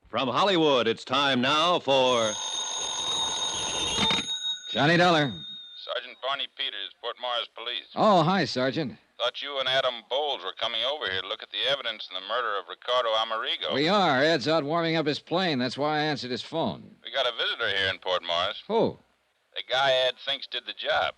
From Hollywood, it's time now for Johnny Dollar. Sergeant Barney Peters, Port Morris Police. Oh, hi, Sergeant. Thought you and Adam Bowles were coming over here to look at the evidence in the murder of Ricardo Amerigo. We are. Ed's out warming up his plane. That's why I answered his phone. We got a visitor here in Port Morris. Who? The guy Ed thinks did the job.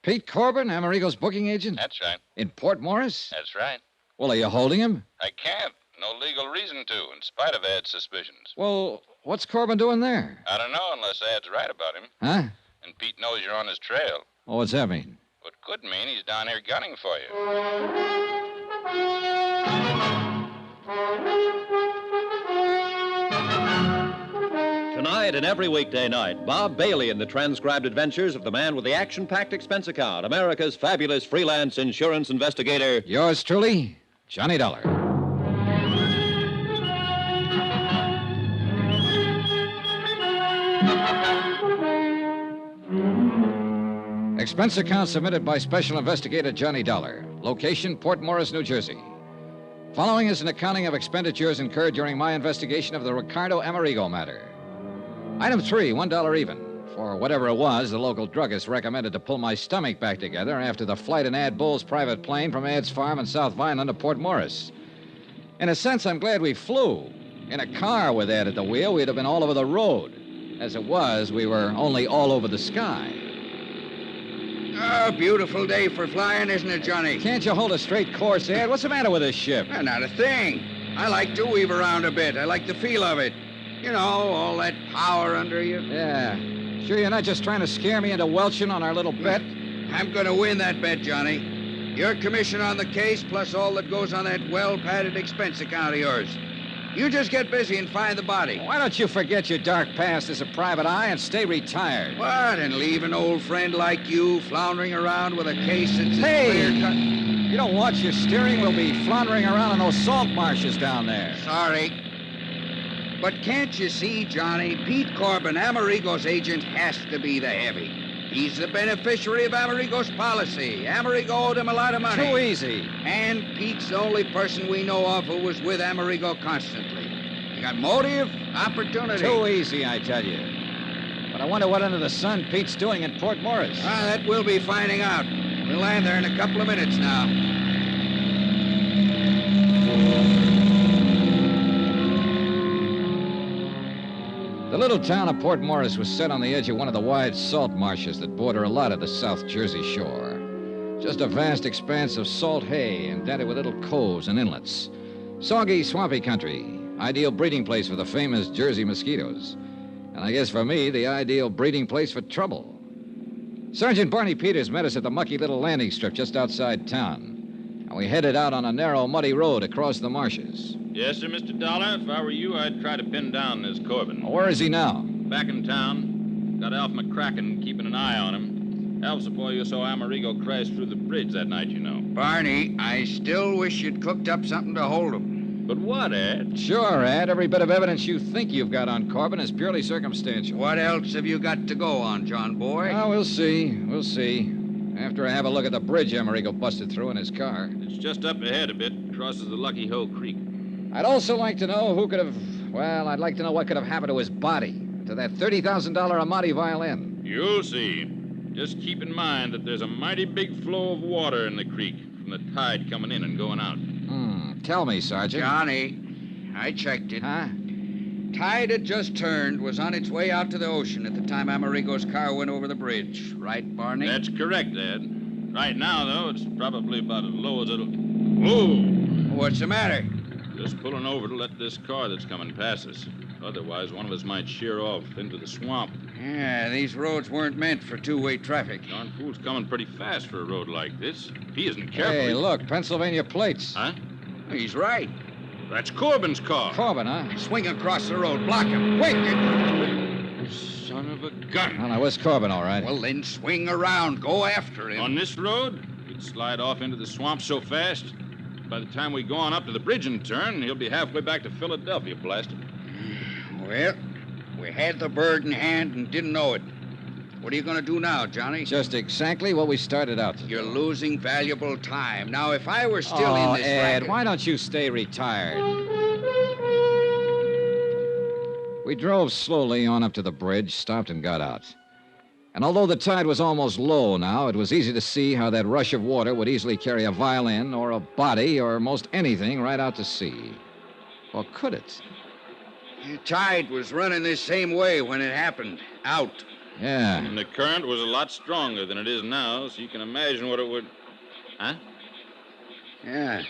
Pete Corbin, Amerigo's booking agent? That's right. In Port Morris? That's right. Well, are you holding him? I can't. No legal reason to, in spite of Ed's suspicions. Well, what's Corbin doing there? I don't know unless Ed's right about him. Huh? And Pete knows you're on his trail. Oh, what's that mean? What could mean he's down here gunning for you. Tonight and every weekday night, Bob Bailey in the transcribed adventures of the man with the action-packed expense account, America's fabulous freelance insurance investigator. Yours truly, Johnny Dollar. Expense account submitted by Special Investigator Johnny Dollar. Location, Port Morris, New Jersey. Following is an accounting of expenditures incurred during my investigation of the Ricardo Amerigo matter. Item 3, $1 even. For whatever it was, the local druggist recommended to pull my stomach back together after the flight in Ad Bull's private plane from Ad's farm in South Vineland to Port Morris. In a sense, I'm glad we flew. In a car with Ed at the wheel, we'd have been all over the road. As it was, we were only all over the sky. Oh, beautiful day for flying, isn't it, Johnny? Can't you hold a straight course, Ed? What's the matter with this ship? Not a thing. I like to weave around a bit. I like the feel of it. You know, all that power under you. Yeah. Sure you're not just trying to scare me into welching on our little bet? I'm going to win that bet, Johnny. Your commission on the case, plus all that goes on that well-padded expense account of yours. You just get busy and find the body. Why don't you forget your dark past as a private eye and stay retired? What, and leave an old friend like you floundering around with a case that's Hey! clear-cut? You don't watch your steering, we'll be floundering around in those salt marshes down there. Sorry. But can't you see, Johnny? Pete Corbin, Amerigo's agent, has to be the heavy. He's the beneficiary of Amerigo's policy. Amerigo owed him a lot of money. Too easy. And Pete's the only person we know of who was with Amerigo constantly. You got motive, opportunity. Too easy, I tell you. But I wonder what under the sun Pete's doing in Port Morris. That we'll be finding out. We'll land there in a couple of minutes now. The little town of Port Morris was set on the edge of one of the wide salt marshes that border a lot of the South Jersey shore. Just a vast expanse of salt hay indented with little coves and inlets. Soggy, swampy country. Ideal breeding place for the famous Jersey mosquitoes. And I guess for me, the ideal breeding place for trouble. Sergeant Barney Peters met us at the mucky little landing strip just outside town. And we headed out on a narrow, muddy road across the marshes. Yes, sir, Mr. Dollar. If I were you, I'd try to pin down this Corbin. Where is he now? Back in town. Got Alf McCracken keeping an eye on him. Alf's the boy you saw Amerigo crash through the bridge that night, you know. Barney, I still wish you'd cooked up something to hold him. But what, Ed? Sure, Ed. Every bit of evidence you think you've got on Corbin is purely circumstantial. What else have you got to go on, John boy? Well, we'll see. We'll see. After I have a look at the bridge Amerigo busted through in his car. It's just up ahead a bit. Crosses the Lucky Hoe Creek. I'd also like to know who could have... Well, I'd like to know what could have happened to his body. To that $30,000 Amati violin. You'll see. Just keep in mind that there's a mighty big flow of water in the creek from the tide coming in and going out. Tell me, Sergeant. Johnny, I checked it. Huh? Tide had just turned, was on its way out to the ocean at the time Amerigo's car went over the bridge. Right, Barney? That's correct, Ed. Right now, though, it's probably about as low as it'll... Whoa! What's the matter? Just pulling over to let this car that's coming pass us. Otherwise, one of us might sheer off into the swamp. Yeah, these roads weren't meant for two-way traffic. Darn fool's coming pretty fast for a road like this. If he isn't careful... Hey, look, Pennsylvania plates. Huh? He's right. That's Corbin's car. Corbin, huh? Swing across the road. Block him. Quick! Son of a gun. Oh, no, where's Corbin, all right? Well, then swing around. Go after him. On this road, he'd slide off into the swamp so fast, by the time we go on up to the bridge and turn, he'll be halfway back to Philadelphia, blasted. Well, we had the bird in hand and didn't know it. What are you going to do now, Johnny? Just exactly what we started out to do. You're losing valuable time. Now, if I were still in this Ed, racket... why don't you stay retired? We drove slowly on up to the bridge, stopped, and got out. And although the tide was almost low now, it was easy to see how that rush of water would easily carry a violin or a body or most anything right out to sea. Or could it? The tide was running this same way when it happened. Out. Yeah. And the current was a lot stronger than it is now, so you can imagine what it would... Huh? Yeah.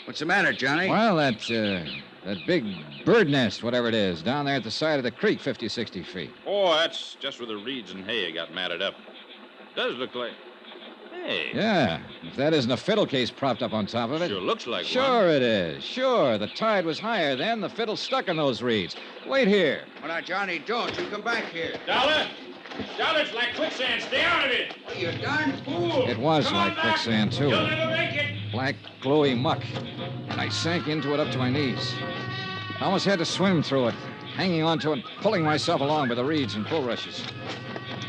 What's the matter, Johnny? Well, that big bird nest, whatever it is, down there at the side of the creek, 50, 60 feet. Oh, that's just where the reeds and hay got matted up. Does look like... Hey. Yeah. If that isn't a fiddle case propped up on top of it. Sure looks like one. Sure it is. Sure. The tide was higher then. The fiddle's stuck in those reeds. Wait here. Well, now, Johnny, don't. You come back here. Dollar! Dollar, it's like quicksand. Stay out of it. Oh, you darn fool. It was Come like on back. quicksand, too. You'll never make it. Black, gluey muck. And I sank into it up to my knees. I almost had to swim through it, hanging onto it, pulling myself along by the reeds and bulrushes.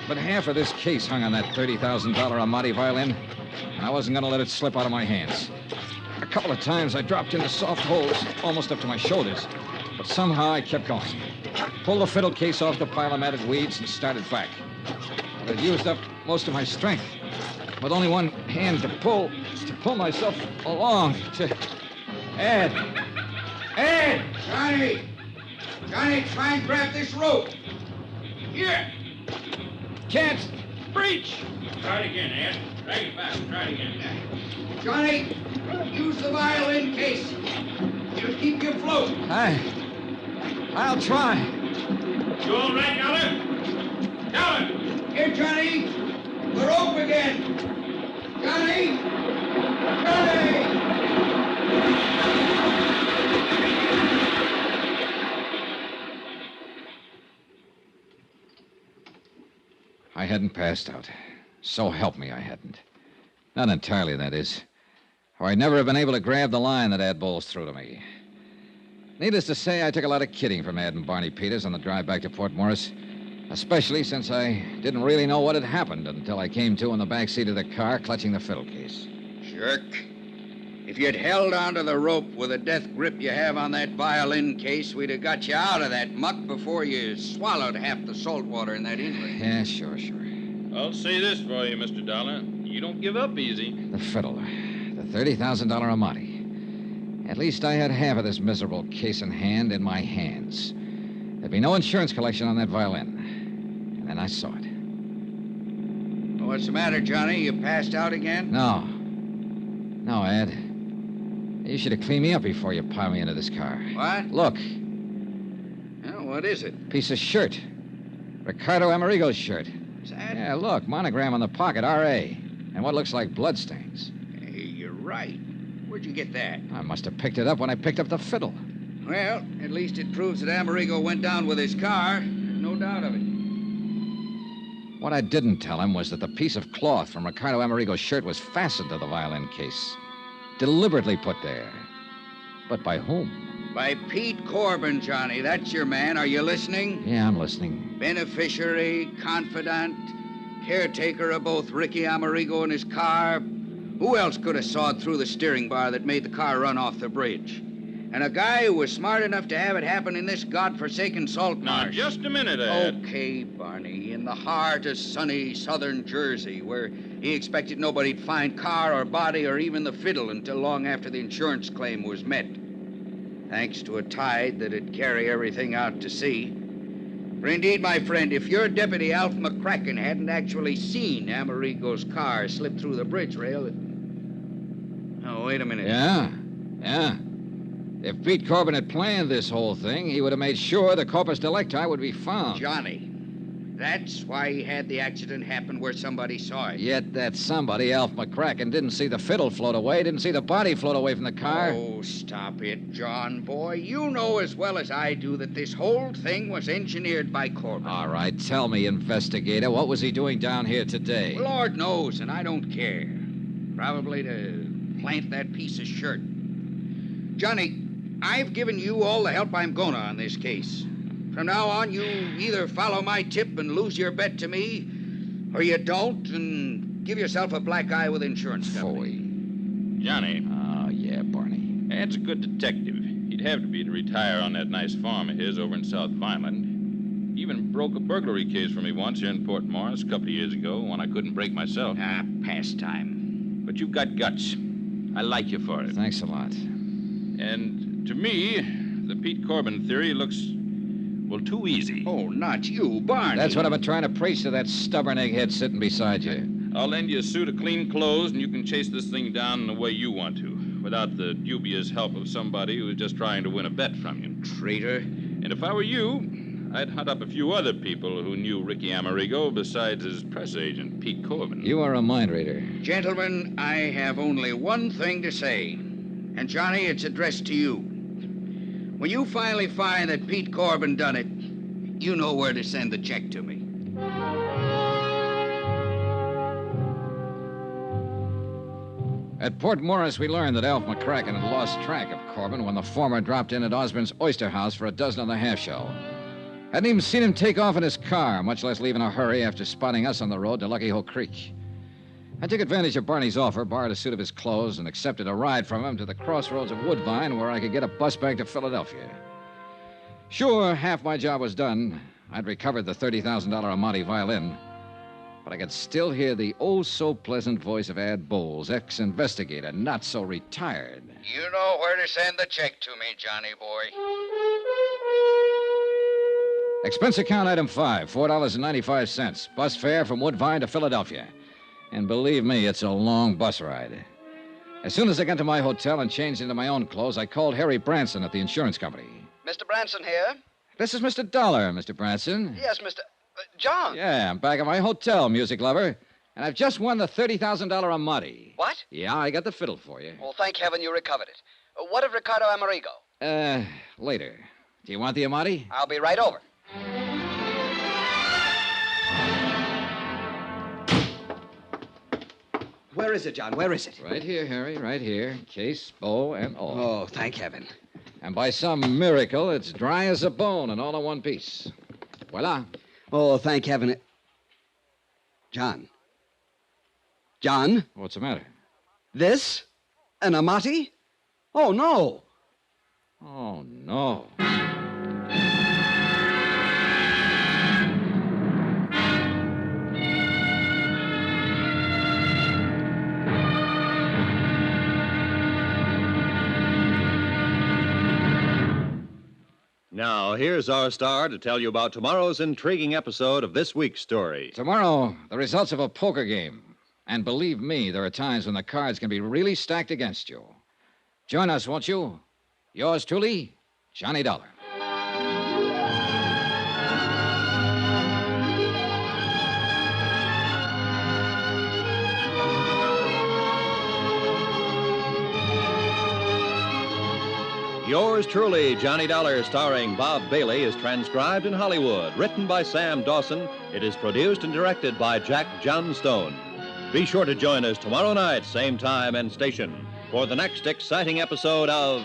But half of this case hung on that $30,000 Amati violin, and I wasn't going to let it slip out of my hands. A couple of times I dropped into soft holes, almost up to my shoulders, but somehow I kept going. Pulled the fiddle case off the pile of matted weeds and started back. But I'd used up most of my strength. With only one hand to pull myself along to... Ed! Johnny! Johnny, try and grab this rope. Here. Can't! Breach! Try it again, Ed. Drag it back. Try it again. Johnny, use the violin case. It'll keep you afloat. I'll try. You all right, Dollar? Dollar! Here, Johnny. The rope again. Johnny! Johnny! I hadn't passed out. So help me, I hadn't. Not entirely, that is. Or I'd never have been able to grab the line that Ad Bowles threw to me. Needless to say, I took a lot of kidding from Ad and Barney Peters on the drive back to Port Morris, especially since I didn't really know what had happened until I came to in the back seat of the car, clutching the fiddle case. Jerk. If you'd held onto the rope with the death grip you have on that violin case, we'd have got you out of that muck before you swallowed half the salt water in that inlet. Yeah, sure. I'll say this for you, Mr. Dollar. You don't give up easy. The fiddle. The $30,000 Amati. At least I had half of this miserable case in hand in my hands. There'd be no insurance collection on that violin. And then I saw it. What's the matter, Johnny? You passed out again? No, Ed. You should have cleaned me up before you piled me into this car. What? Look, Oh, what is it? piece of shirt. Ricardo Amerigo's shirt. Is that? Yeah, look, monogram on the pocket, R.A. And what looks like bloodstains. Hey, you're right. Where'd you get that? I must have picked it up when I picked up the fiddle. Well, at least it proves that Amerigo went down with his car. There's no doubt of it. What I didn't tell him was that the piece of cloth from Ricardo Amerigo's shirt was fastened to the violin case. Deliberately put there. But by whom? By Pete Corbin, Johnny. That's your man. Are you listening? Yeah, I'm listening. Beneficiary, confidant, caretaker of both Ricky Amerigo and his car. Who else could have sawed through the steering bar that made the car run off the bridge? And a guy who was smart enough to have it happen in this godforsaken salt Now, marsh. just a minute, Ed. Okay, Barney, in the heart of sunny southern Jersey, where he expected nobody'd find car or body or even the fiddle until long after the insurance claim was met. Thanks to a tide that'd carry everything out to sea. For indeed, my friend, if your deputy, Alf McCracken, hadn't actually seen Amerigo's car slip through the bridge rail... Oh, wait a minute. Yeah. If Pete Corbin had planned this whole thing, he would have made sure the corpus delicti would be found. Johnny, that's why he had the accident happen where somebody saw it. Yet that somebody, Alf McCracken, didn't see the fiddle float away, didn't see the body float away from the car. Oh, stop it, John, boy. You know as well as I do that this whole thing was engineered by Corbin. All right, tell me, investigator, what was he doing down here today? Lord knows, and I don't care. Probably to plant that piece of shirt. Johnny, I've given you all the help I'm gonna on this case. From now on, you either follow my tip and lose your bet to me, or you don't and give yourself a black eye with insurance company. Phooey. Johnny, Oh, yeah, Barney. Ed's a good detective. He'd have to be to retire on that nice farm of his over in South Vineland. He even broke a burglary case for me once here in Port Morris a couple of years ago, one I couldn't break myself. Pastime. But you've got guts. I like you for it. Thanks a lot. And to me, the Pete Corbin theory looks, well, too easy. Oh, not you, Barney. That's what I've been trying to preach to that stubborn egghead sitting beside you. I'll lend you a suit of clean clothes, and you can chase this thing down in the way you want to, without the dubious help of somebody who's just trying to win a bet from you. Traitor. And if I were you, I'd hunt up a few other people who knew Ricky Amerigo besides his press agent, Pete Corbin. You are a mind reader. Gentlemen, I have only one thing to say. And, Johnny, it's addressed to you. When you finally find that Pete Corbin done it, you know where to send the check to me. At Port Morris, we learned that Alf McCracken had lost track of Corbin when the former dropped in at Osborne's Oyster House for a dozen and a half shell. Hadn't even seen him take off in his car, much less leave in a hurry after spotting us on the road to Lucky Hole Creek. I took advantage of Barney's offer, borrowed a suit of his clothes, and accepted a ride from him to the crossroads of Woodbine where I could get a bus back to Philadelphia. Sure, half my job was done. I'd recovered the $30,000 Amati violin. But I could still hear the oh-so-pleasant voice of Ad Bowles, ex-investigator, not so retired. You know where to send the check to me, Johnny boy. Expense account item 5, $4.95. Bus fare from Woodbine to Philadelphia. And believe me, it's a long bus ride. As soon as I got to my hotel and changed into my own clothes, I called Harry Branson at the insurance company. Mr. Branson here? This is Mr. Dollar, Mr. Branson. Yes, Mr. John. Yeah, I'm back at my hotel, music lover. And I've just won the $30,000 Amati. What? Yeah, I got the fiddle for you. Well, thank heaven you recovered it. What of Ricardo Amerigo? Later. Do you want the Amati? I'll be right over. Where is it, John? Where is it? Right here, Harry, right here. Case, bow, and all. Oh, thank heaven. And by some miracle, it's dry as a bone and all in one piece. Voila. Oh, thank heaven. John. John? What's the matter? This? An Amati? Oh, no. Oh, no. Now, here's our star to tell you about tomorrow's intriguing episode of this week's story. Tomorrow, the results of a poker game. And believe me, there are times when the cards can be really stacked against you. Join us, won't you? Yours truly, Johnny Dollar. Yours truly, Johnny Dollar, starring Bob Bailey, is transcribed in Hollywood. Written by Sam Dawson, it is produced and directed by Jack Johnstone. Be sure to join us tomorrow night, same time and station, for the next exciting episode of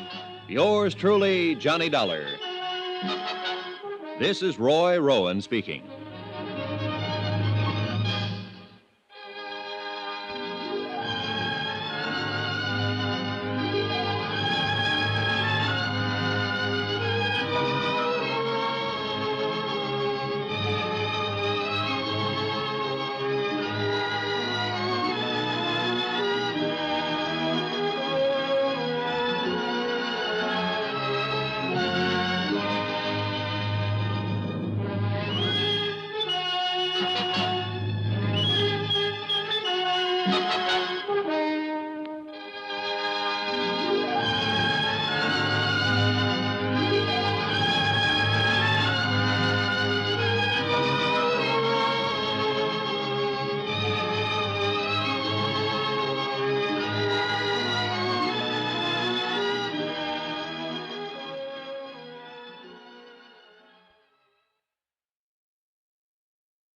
Yours truly, Johnny Dollar. This is Roy Rowan speaking.